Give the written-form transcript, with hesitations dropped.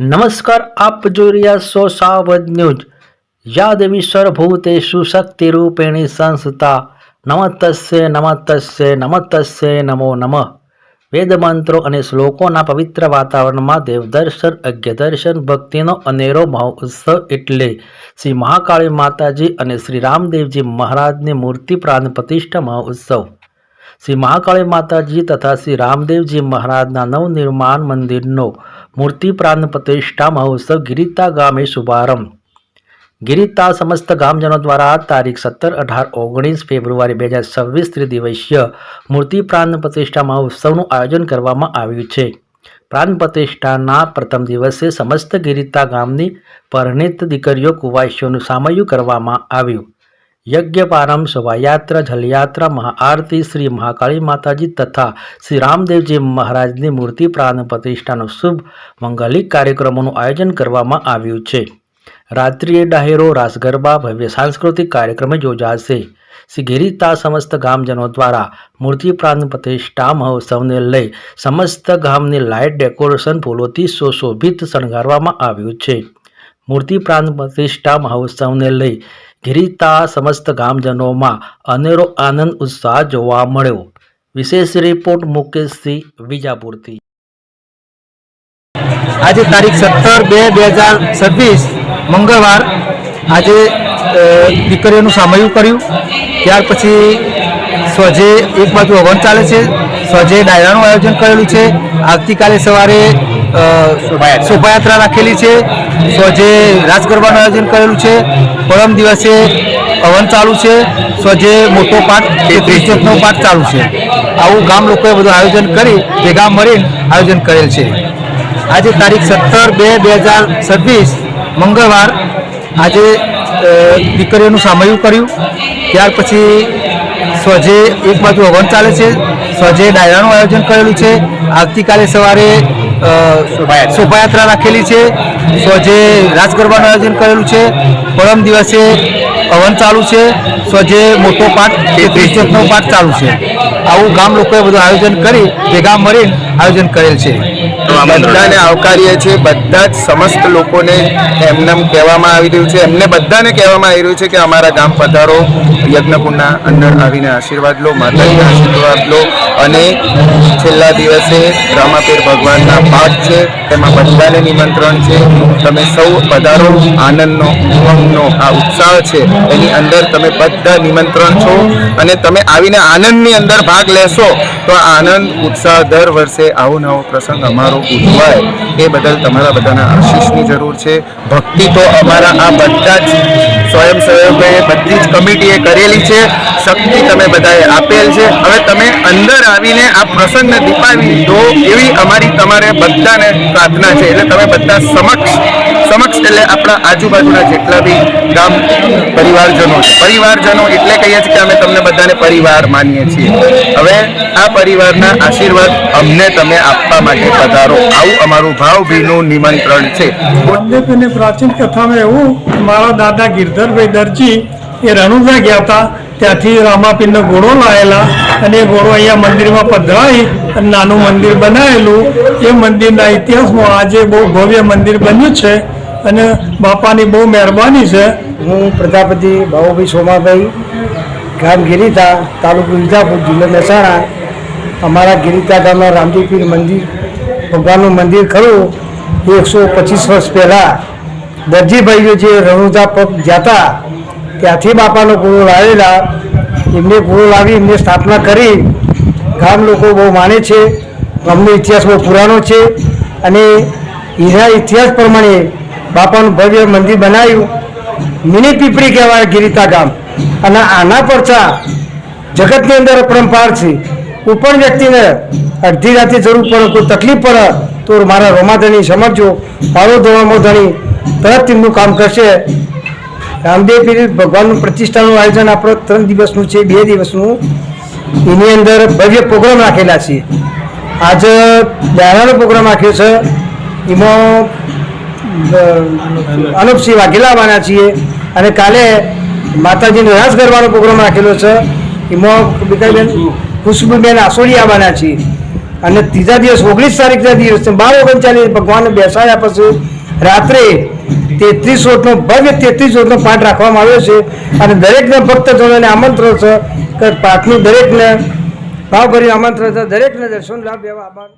નમસ્કાર, આપ જોઈ રહ્યા છો સાવધ ન્યૂઝ. યા દેવી સર્વભૂતેષુ શક્તિરૂપિણી સંસ્થા નમસ્તસ્ય નમસ્તસ્ય નમસ્તસ્ય નમો નમઃ. વેદ મંત્રો અને શ્લોકોના પવિત્ર વાતાવરણમાં દેવદર્શન, અજ્ઞદર્શન, ભક્તિનો અનેરો મહોત્સવ એટલે શ્રી મહાકાળી માતાજી અને શ્રી રામદેવજી મહારાજની મૂર્તિ પ્રાણ પ્રતિષ્ઠા મહોત્સવ. શ્રી મહાકાળી માતાજી તથા શ્રી રામદેવજી મહારાજના નવનિર્માણ મંદિરનો મૂર્તિ પ્રાણ પ્રતિષ્ઠા મહોત્સવ ગિરિતા ગામે શુભારંભ. ગિરિતા સમસ્ત ગામજનો દ્વારા તારીખ 17, 18, 19 ફેબ્રુઆરી 2026 ત્રિદિવસીય મૂર્તિ પ્રાણ પ્રતિષ્ઠા મહોત્સવનું આયોજન કરવામાં આવ્યું છે. પ્રાણ પ્રતિષ્ઠાના પ્રથમ દિવસે સમસ્ત ગિરિતા ગામની પરિણીત દીકરીઓ કુવાસીઓનું સામયું કરવામાં આવ્યું. યજ્ઞ પ્રારંભ, શોભાયાત્રા, જલયાત્રા, મહાઆરતી, શ્રી મહાકાળી માતાજી તથા શ્રી રામદેવજી મહારાજની મૂર્તિ પ્રાણ પ્રતિષ્ઠાનો શુભ મંગલિક કાર્યક્રમોનું આયોજન કરવામાં આવ્યું છે. રાત્રિએ ડાયરો, રાસ ગરબા, ભવ્ય સાંસ્કૃતિક કાર્યક્રમ યોજાશે. શ્રી ગિરિતા સમસ્ત ગામજનો દ્વારા મૂર્તિ પ્રાણ પ્રતિષ્ઠા મહોત્સવને લઈ સમસ્ત ગામની લાઇટ ડેકોરેશન ફૂલોથી સુશોભિત શણગારવામાં આવ્યું છે. મૂર્તિ પ્રાણ પ્રતિષ્ઠા મહોત્સવને લઈ ગિરિતા સમસ્ત ગામજનોમાં અનેરો આનંદ ઉત્સાહ જોવા મળ્યો. વિશેષ રિપોર્ટ મુકેશસિંહ, વિજાપુરથી. આજે તારીખ 17/2/2026 મંગળવાર આજે દીકરીઓનું સામયું કર્યું. ત્યાર પછી સ્વજે એક બાજુ હવન ચાલે છે, સ્વજે ડાયરાનું આયોજન કરેલું છે. આવતીકાલે સવારે શોભાયાત્રા રાખેલી છે, સ્વજે રાસ ગરબાનું આયોજન કરેલું છે. પરમ દિવસે હવન ચાલુ છે, સ્વજે મોટો પાઠ 33નો પાઠ ચાલુ છે. આવું ગામ લોકોએ બધું આયોજન કરી ભેગા મળીને આયોજન કરેલ છે. આજે તારીખ 17/2/2026 મંગળવાર આજે દીકરીઓનું સામયું કર્યું. ત્યાર પછી સ્વજે એક બાજુ હવન ચાલે છે, સ્વજે ડાયરાનું આયોજન કરેલું છે. આવતીકાલે સવારે શોભાયાત્રા રાખેલી છે, સ્વજે રાસ ગરબાનું આયોજન કરેલું છે. પરમ દિવસે હવન ચાલુ છે, સ્વજે મોટો પાઠ 33નો પાઠ ચાલુ છે. આવું ગામ લોકોએ બધું આયોજન કરી ભેગા મળીને આયોજન કરેલ છે. બધાને આવકારીએ છીએ. બધા જ સમસ્ત લોકોને એમને કહેવામાં આવી રહ્યું છે, એમને બધાને કહેવામાં આવી રહ્યું છે કે અમારા ગામ પધારો, યજ્ઞકુંડના અંદર આવીને આશીર્વાદ લો, માતાજીના આશીર્વાદ લો. અને છેલ્લા દિવસે રામાપીર ભગવાનના પાઠ છે, તેમાં બધાને નિમંત્રણ છે. તમે સૌ પધારો. આનંદનો, ઉમંગનો આ ઉત્સાહ છે, એની અંદર તમે બધા નિમંત્રણ છો અને તમે આવીને આનંદની અંદર ભાગ લેશો તો આનંદ, ઉત્સાહ દર વર્ષે આવો નવો પ્રસંગ અમારો ઉજવાય એ બદલ તમારા બધાના આશીષની જરૂર છે. ભક્તિ તો અમારા આ બધા જ સ્વયંસેવકોએ, બધી જ કમિટીએ કરેલી છે. શક્તિ તમે બધાએ આપેલ છે. હવે તમે અંદર આવીને આ પ્રસંગને દીપાવી દો એવી અમારી તમારે બધાને પ્રાર્થના છે. એટલે તમે બધા સમક્ષ એટલે આપણા આજુબાજુના જેટલા બી ગામ પરિવારજનો છે, પરિવારજનો એટલે કહીએ છીએ કે અમે તમને બધાને પરિવાર માનીએ છીએ. હવે આ પરિવારના આશીર્વાદ અમને તમે આપવા માટે પધારો, આવું અમારું ભાવભીનું નિમંત્રણ છે. અને પ્રાચીન કથામાં એવું, મારા દાદા ગિરધરભાઈ દરજી એ રણુજા ગયા હતા, ત્યાંથી રામાપીરનો ઘોડો લાવેલા અને એ ઘોડો અહીંયા મંદિરમાં પધરાવી અને નાનું મંદિર બનાવેલું. એ મંદિરના ઇતિહાસમાં આજે બહુ ભવ્ય મંદિર બન્યું છે અને બાપાની બહુ મહેરબાની છે. હું પ્રજાપતિ બાબુભાઈ સોમાભાઈ, ગામ ગિરિતા, તાલુકો વિજાપુર, જિલ્લો મહેસાણા. અમારા ગિરિતા ગામના રામદેવપીર મંદિર, ભગવાનનું મંદિર ખરું. 125 વર્ષ પહેલાં દરજીભાઈઓ જે રણુજા પગ જ્યાં ત્યાંથી બાપાનો ઘોડો લાવેલા. એમને ઘોડો લાવી એમને સ્થાપના કરી. ગામ લોકો બહુ માને છે. ગામનો ઇતિહાસ બહુ પુરાણો છે અને એના ઇતિહાસ પ્રમાણે બાપાનું ભવ્ય મંદિર બનાવ્યું. મિની પીપળી કહેવાય ગિરિતા ગામ. અને આના પરચા જગતની અંદર પરંપાર છે. કોઈ પણ વ્યક્તિને અડધી રાતે જરૂર પડે, કોઈ તકલીફ પડે તો મારા રોમાધણી સમજજો, મારો ધોરણમાં તરત તેમનું કામ કરશે. રામદેવ પીર ભગવાનનું પ્રતિષ્ઠાનું આયોજન આપણે 3 દિવસનું છે, 2 દિવસનું. એની અંદર ભવ્ય પ્રોગ્રામ રાખેલા છે. આજે ડાયરાનો પ્રોગ્રામ રાખ્યો છે, એમાં અનુપસિંહ વાઘેલા આવવાના છીએ. અને કાલે માતાજીનો રાસ ગરબાનો પ્રોગ્રામ રાખેલો છે, એમાં બેન ખુશ્બુબેન આસોડી આવવાના છીએ. અને ત્રીજા દિવસ 19 તારીખના દિવસ 12 39 ભગવાનને બેસાડ્યા પછી રાત્રે 33 વર્ષનો ભવ્ય 33 વર્ષનો પાઠ રાખવામાં આવ્યો છે અને દરેકને ભક્તજનોને આમંત્રણ છે કે પાઠનું દરેકને ભાવભર્યું આમંત્રણ છે, દરેકને દર્શન લાભ લેવા આભાર.